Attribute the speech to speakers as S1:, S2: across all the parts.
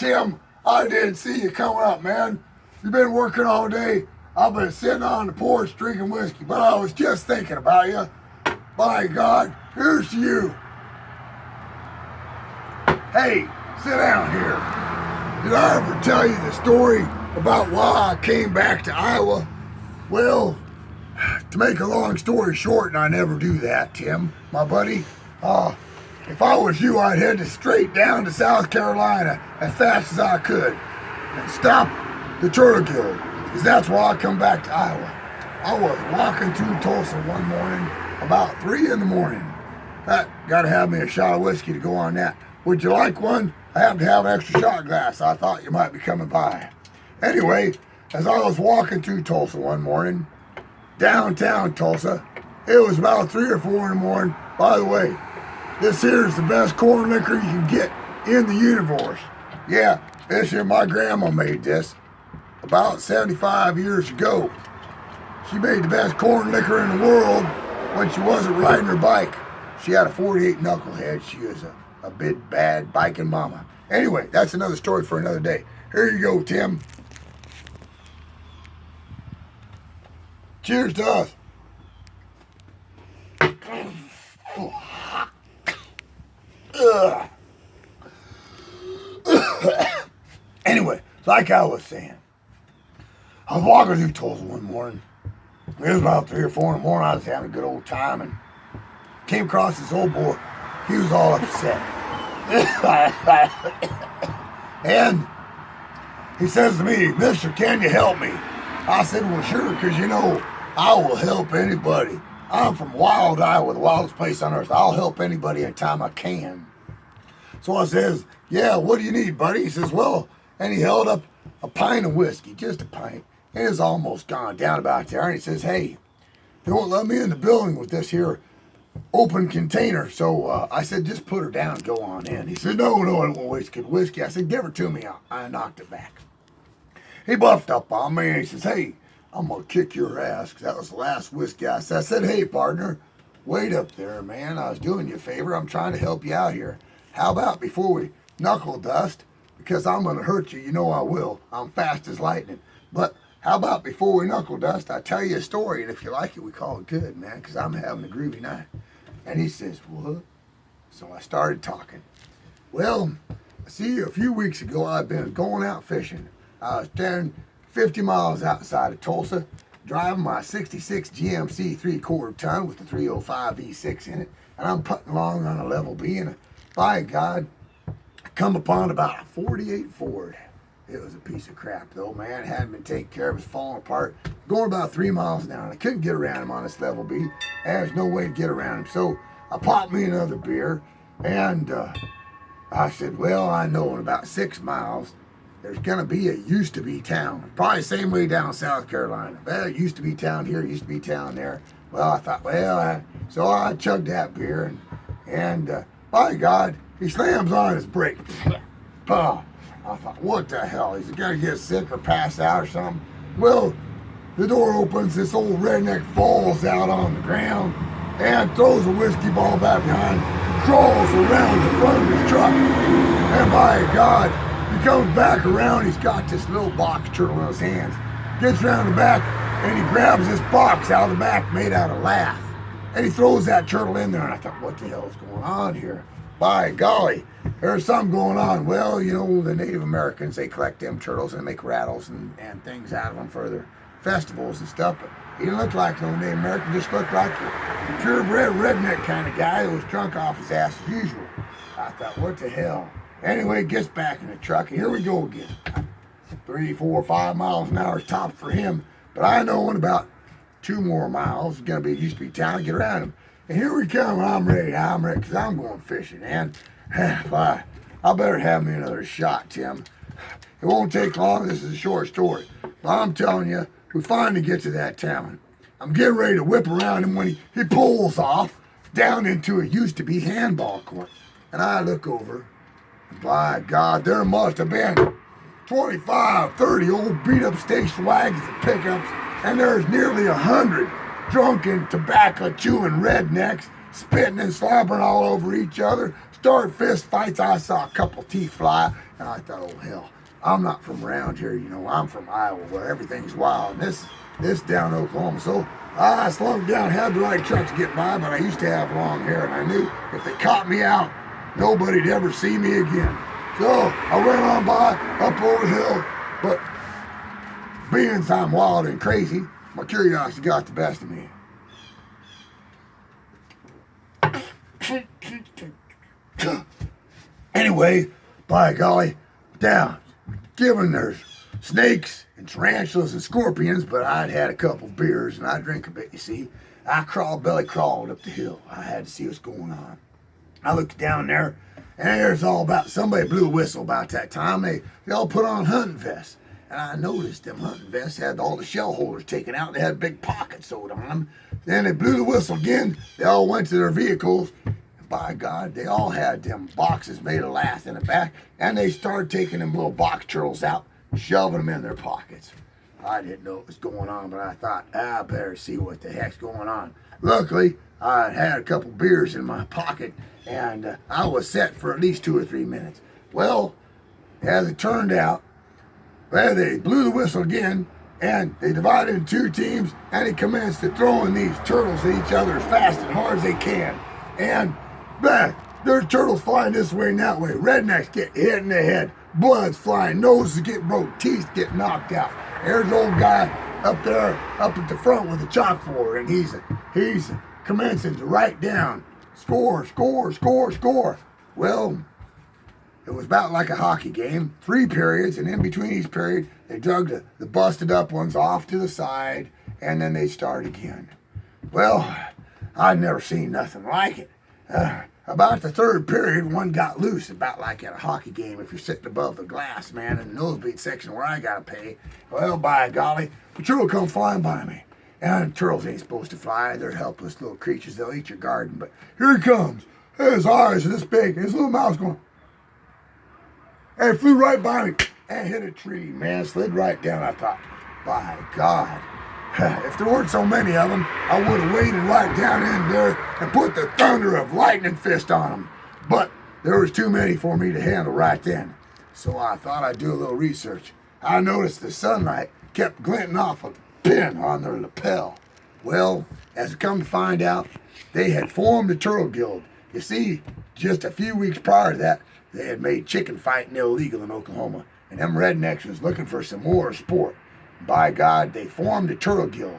S1: Tim, I didn't see you coming up, man. You've been working all day. I've been sitting on the porch drinking whiskey, but I was just thinking about you. By God, here's to you. Hey, sit down here. Did I ever tell you the story about why I came back to Iowa? Well, to make a long story short, and I never do that, Tim, my buddy, if I was you, I'd head straight down to South Carolina as fast as I could and stop the Turtle Guild, because that's why I come back to Iowa. I was walking through Tulsa one morning, about 3 in the morning. Gotta have me a shot of whiskey to go on that. Would you like one? I happen to have an extra shot glass. I thought you might be coming by. Anyway, as I was walking through Tulsa one morning, downtown Tulsa, it was about 3 or 4 in the morning. By the way, this here is the best corn liquor you can get in the universe. Yeah, this year my grandma made this about 75 years ago. She made the best corn liquor in the world when she wasn't riding her bike. She had a 48 knucklehead. She was a big bad biking mama. Anyway, that's another story for another day. Here you go, Tim. Cheers to us. Anyway, like I was saying, I was walking through Tulsa one morning. It was about 3 or 4 in the morning. I was having a good old time and came across this old boy. He was all upset. And he says to me, "Mister, can you help me?" I said, "Well, sure, because you know, I will help anybody. I'm from Wild, Iowa, the wildest place on earth. I'll help anybody anytime I can." So I says, "Yeah, what do you need, buddy?" He says, "Well," and he held up a pint of whiskey, just a pint. It was almost gone down about there. And he says, "Hey, they won't let me in the building with this here open container." So I said, "Just put her down and go on in." He said, "No, I don't want waste good whiskey." I said, "Give her to me." I knocked it back. He buffed up on me and he says, "Hey, I'm going to kick your ass," because that was the last whiskey I said, "Hey, partner, wait up there, man. I was doing you a favor. I'm trying to help you out here. How about before we knuckle dust, because I'm going to hurt you. You know I will. I'm fast as lightning. But how about before we knuckle dust, I tell you a story, and if you like it, we call it good, man, because I'm having a groovy night." And he says, "What?" So I started talking. "Well, see, a few weeks ago, I've been going out fishing. I was standing 50 miles outside of Tulsa, driving my 66 GMC 3/4 ton with the 305 V6 in it, and I'm putting along on a level B, and by God, I come upon about a 48 Ford. It was a piece of crap, though, man. It hadn't been taken care of. It was falling apart. Going about 3 miles an hour. And I couldn't get around him on this level B. And there's no way to get around him. So I popped me another beer. And I said, "Well, I know in about 6 miles, there's going to be a used-to-be town. Probably the same way down South Carolina. Well, it used to be town here, used to be town there." Well, I thought, so I chugged that beer. And by God, he slams on his brake. Bah. I thought, what the hell? He's gonna get sick or pass out or something. Well, the door opens, this old redneck falls out on the ground and throws a whiskey ball back behind, crawls around the front of his truck, and by God, he comes back around, he's got this little box turtle in his hands, gets around the back, and he grabs this box out of the back made out of lath, and he throws that turtle in there, and I thought, what the hell is going on here? By golly, there's something going on. Well, you know, the Native Americans, they collect them turtles and make rattles and things out of them for their festivals and stuff. But he didn't look like no Native American, just looked like a purebred redneck kind of guy who was drunk off his ass as usual. I thought, what the hell? Anyway, gets back in the truck, and here we go again. 3, 4, 5 miles an hour is top for him. But I know in about 2 more miles, it's going to be used to be town to get around him. And here we come, I'm ready, because I'm going fishing, and I better have me another shot, Tim. It won't take long, this is a short story. But I'm telling you, we finally get to that town. I'm getting ready to whip around him when he pulls off down into a used-to-be handball court. And I look over, and by God, there must have been 25, 30 old beat-up station wagons and pickups, and there's nearly 100 drunken, tobacco-chewing rednecks spitting and slobbering all over each other. Started fist fights. I saw a couple teeth fly, and I thought, oh hell, I'm not from around here, you know. I'm from Iowa, where everything's wild. And this down in Oklahoma. So I slowed down, had the right truck to get by, but I used to have long hair, and I knew if they caught me out, nobody'd ever see me again. So I went on by, up over the hill, but being I'm wild and crazy, my curiosity got the best of me. Anyway, by golly, down. Given there's snakes and tarantulas and scorpions, but I'd had a couple beers and I drink a bit, you see. I belly crawled up the hill. I had to see what's going on. I looked down there, and there's all about, somebody blew a whistle about that time. They all put on hunting vests. And I noticed them hunting vests had all the shell holders taken out. They had big pockets sewed on them. Then they blew the whistle again. They all went to their vehicles. And by God, they all had them boxes made of lath in the back. And they started taking them little box turtles out, shoving them in their pockets. I didn't know what was going on, but I thought, I better see what the heck's going on. Luckily, I had a couple beers in my pocket, and I was set for at least 2 or 3 minutes. Well, as it turned out, well, they blew the whistle again, and they divided into 2 teams, and they commenced to throwing these turtles at each other as fast and hard as they can. And there's turtles flying this way and that way. Rednecks get hit in the head, blood's flying, noses get broke, teeth get knocked out. There's the old guy up there, up at the front with a chalkboard, and he's commencing to write down score, score, score, score. Well, it was about like a hockey game, 3 periods, and in between each period, they dug the busted up ones off to the side, and then they start again. Well, I'd never seen nothing like it. About the 3rd period, one got loose, about like at a hockey game if you're sitting above the glass, man, in the nosebleed section where I gotta pay. Well, by golly, the turtle come flying by me. And turtles ain't supposed to fly. They're helpless little creatures. They'll eat your garden. But here he comes. His eyes are this big. His little mouth's going. And it flew right by me and hit a tree, man. Slid right down. I thought, by God, if there weren't so many of them, I would have waded right down in there and put the thunder of lightning fist on them. But there was too many for me to handle right then. So I thought I'd do a little research. I noticed the sunlight kept glinting off a pin on their lapel. Well, as it come to find out, they had formed a turtle guild. You see, just a few weeks prior to that, they had made chicken fighting illegal in Oklahoma, and them rednecks was looking for some more sport. By God, they formed a turtle guild.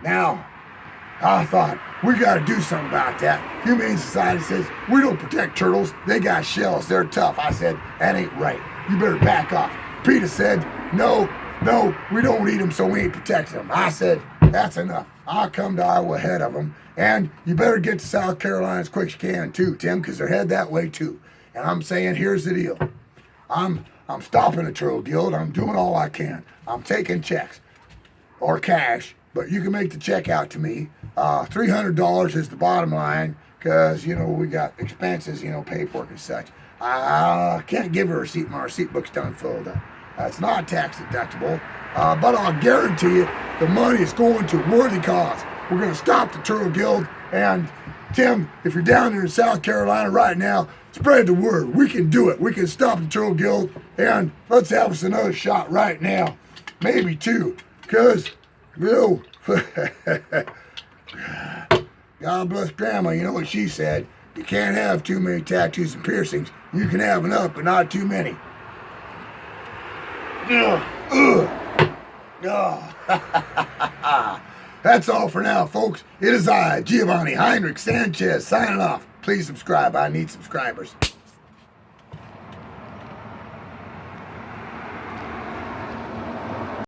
S1: Now, I thought, we got to do something about that. Humane Society says, we don't protect turtles. They got shells. They're tough. I said, that ain't right. You better back off. PETA said, no, we don't eat them, so we ain't protecting them. I said, that's enough. I'll come to Iowa ahead of them. And you better get to South Carolina as quick as you can, too, Tim, because they're headed that way, too. And I'm saying, here's the deal. I'm stopping the turtle guild. I'm doing all I can. I'm taking checks or cash, but you can make the check out to me. $300 is the bottom line because, you know, we got expenses, you know, paperwork and such. I can't give her a receipt. My receipt book's done filled up. It's not tax deductible, but I'll guarantee you the money is going to a worthy cause. We're going to stop the Turtle Guild, and Tim, if you're down there in South Carolina right now, spread the word. We can do it. We can stop the Turtle Guild, and let's have us another shot right now. Maybe 2, because, you know, God bless Grandma, you know what she said. You can't have too many tattoos and piercings. You can have enough, but not too many. That's all for now, folks. It is I, Giovanni Heinrich Sanchez, signing off. Please subscribe. I need subscribers.